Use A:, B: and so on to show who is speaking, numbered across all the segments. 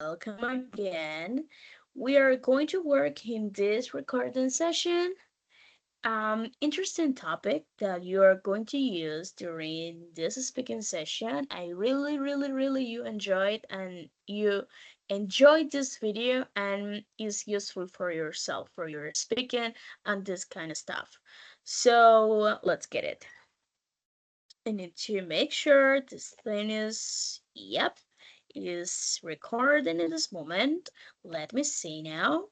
A: welcome again. We are going to work in this recording session. Interesting topic that you are going to use during this speaking session. I really you enjoyed and you enjoyed this video and is useful for yourself, for your speaking and this kind of stuff. So let's get it. I need to make sure this thing is, yep, is recording in this moment. Let me see now.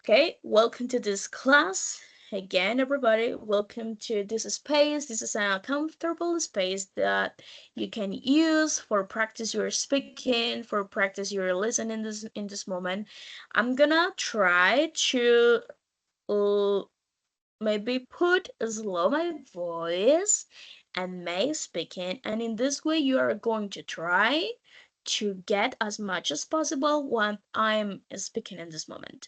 A: Okay, welcome to this class. Again, everybody, welcome to this space. This is a comfortable space that you can use for practice your speaking, for practice your listening in this moment. I'm gonna try to uh, maybe put slow my voice and my speaking, and in this way you are going to try to get as much as possible what I'm speaking in this moment.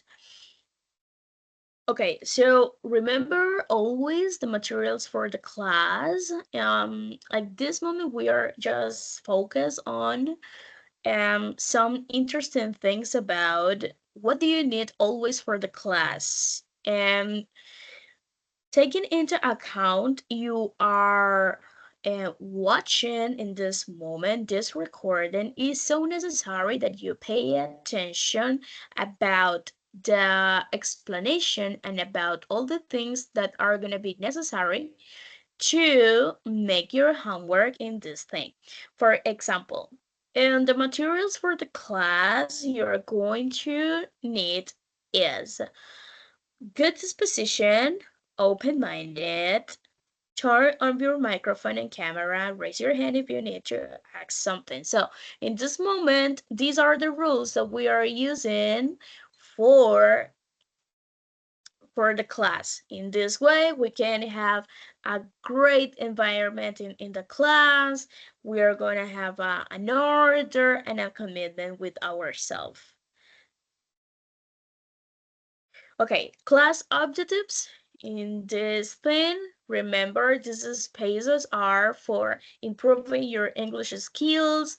A: Okay, so remember always the materials for the class. Like this moment we are just focused on some interesting things about what do you need always for the class. And taking into account you are watching in this moment, this recording is so necessary that you pay attention about the explanation and about all the things that are going to be necessary to make your homework in this thing. For example, in the materials for the class you're going to need is good disposition, open-minded, turn on your microphone and camera, raise your hand if you need to ask something. So in this moment, these are the rules that we are using for for the class. In this way, we can have a great environment in the class. We are going to have an order and a commitment with ourselves. Okay, class objectives in this thing. Remember, these spaces are for improving your English skills,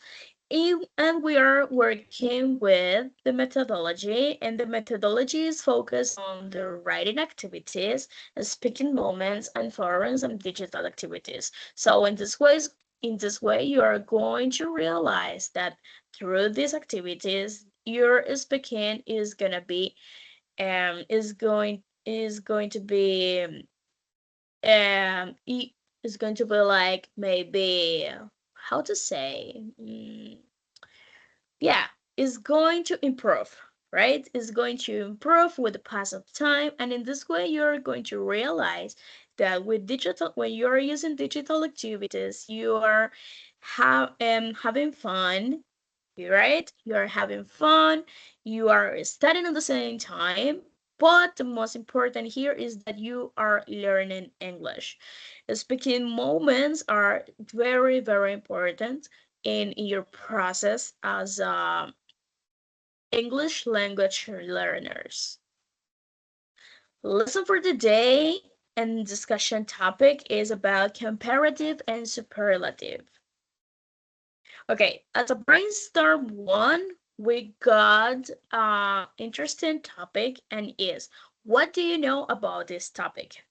A: and we are working with the methodology, and the methodology is focused on the writing activities, speaking moments, and forums and digital activities. So in this way, you are going to realize that through these activities, your speaking is gonna be is going to be is going to be like maybe how to say yeah, is going to improve, right? Is going to improve with the pass of time, and in this way you're going to realize that with digital when you're using digital activities you are having fun, right? You are having fun, you are studying at the same time, but the most important here is that you are learning English. Speaking moments are very important in your process as English language learners. Lesson for the day and discussion topic is about comparative and superlative. Okay, as a brainstorm one, we got interesting topic and is what do you know about this topic?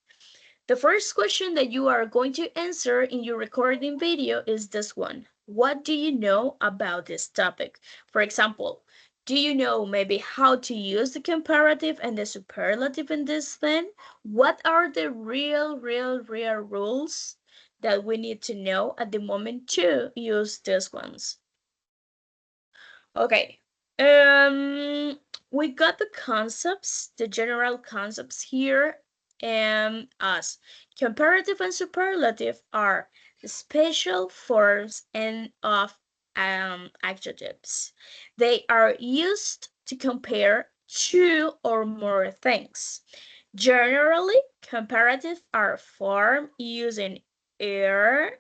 A: The first question that you are going to answer in your recording video is this one. What do you know about this topic? For example, do you know maybe how to use the comparative and the superlative in this thing? What are the real rules that we need to know at the moment to use these ones? Okay. We got the concepts, the general concepts here, and as comparative and superlative are special forms and of adjectives. They are used to compare two or more things. Generally, comparative are formed using er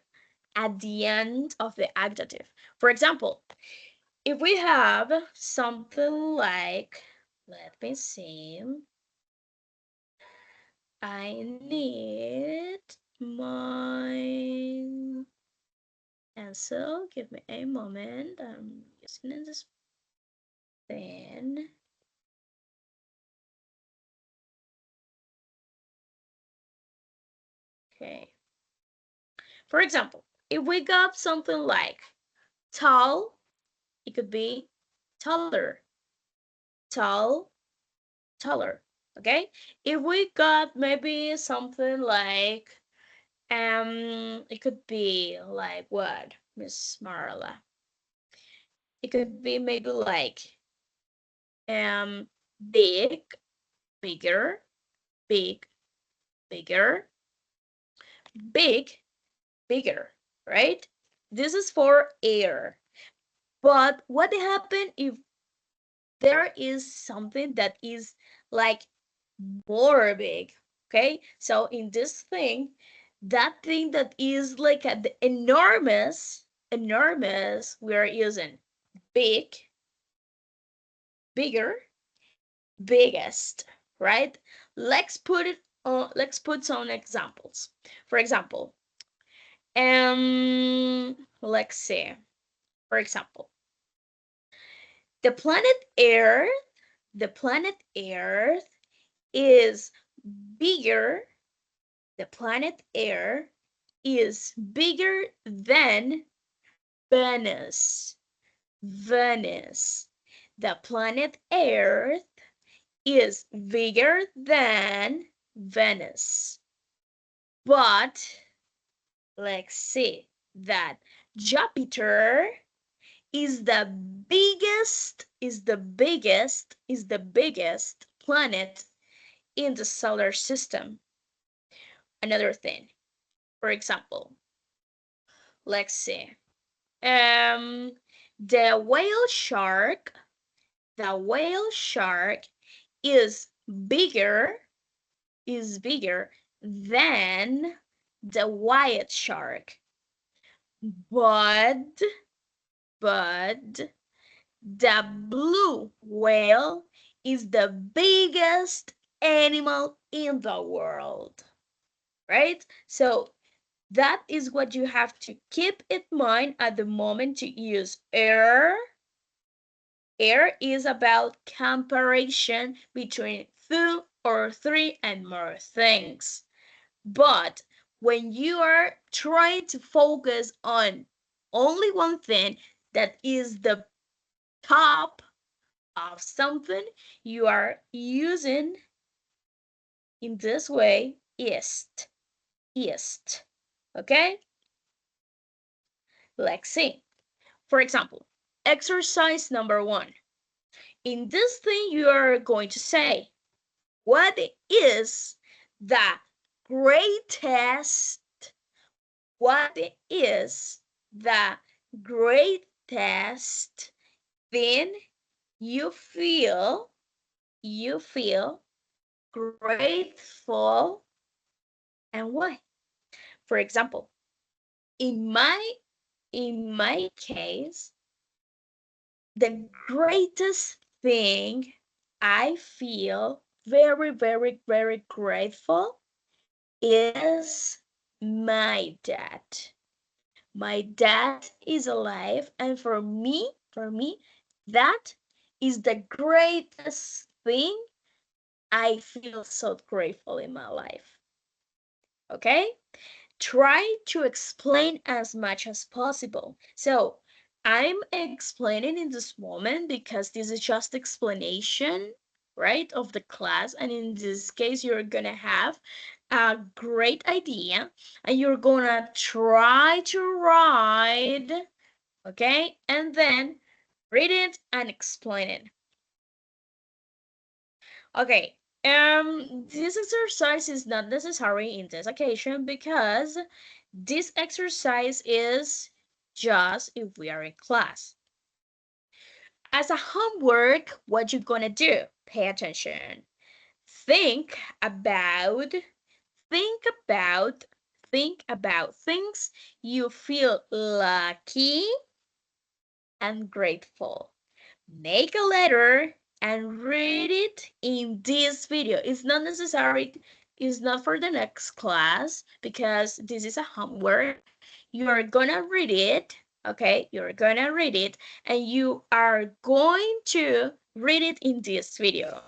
A: at the end of the adjective. For example, if we have something like, let me see, I need my pencil. Give me a moment. I'm using this. Then, okay. For example, if we got something like tall, it could be taller, tall, taller. Okay. If we got maybe something like it could be like what, Miss Marla? It could be maybe like big, bigger, big, bigger, big, bigger, right? This is for air. But what happens if there is something that is like more big? Okay, so in this thing, that thing that is like the enormous, we are using big, bigger, biggest, right? Let's put it on, let's put some examples. For example, let's see. For example, the planet Earth, the planet Earth is bigger, the planet Earth is bigger than Venus. Venus. The planet Earth is bigger than Venus. But let's see that Jupiter is the biggest planet in the solar system. Another thing, for example, let's see. The whale shark is bigger bigger than the white shark. But but the blue whale is the biggest animal in the world, right? So that is what you have to keep in mind at the moment to use air. Air is about comparison between two or three and more things. But when you are trying to focus on only one thing that is the top of something, you are using in this way ist. Okay? Let's see. For example, exercise number 1. In this thing, you are going to say, what is the greatest? What is the greatest thing you feel grateful, and why? For example, in my case, the greatest thing I feel very, very, very grateful is my dad. My dad is alive, and for me, that is the greatest thing I feel so grateful in my life. Okay? Try to explain as much as possible. So I'm explaining in this moment because this is just explanation, right, of the class. And in this case, you're gonna have a great idea and you're gonna try to write, okay, and then read it and explain it. Okay, this exercise is not necessary in this occasion because this exercise is just if we are in class. As a homework, what you're gonna do, pay attention. Think about, think about, think about things you feel lucky and grateful. Make a letter and read it in this video. It's not necessary, it's not for the next class because this is a homework. You are gonna read it, Okay, you're gonna read it and you are going to read it in this video.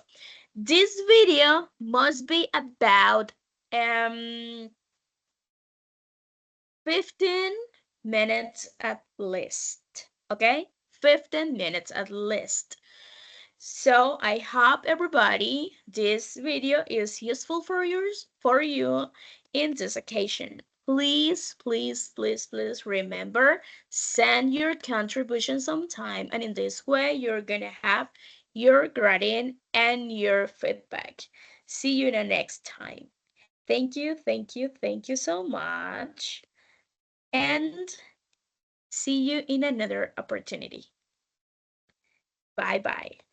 A: This video must be about um 15 minutes at least. Okay, 15 minutes at least. So I hope everybody this video is useful for you in this occasion. Please, please, please, please remember, send your contribution sometime, and in this way you're gonna have your grading and your feedback. See you the next time. Thank you, thank you, thank you so much, and see you in another opportunity. Bye bye.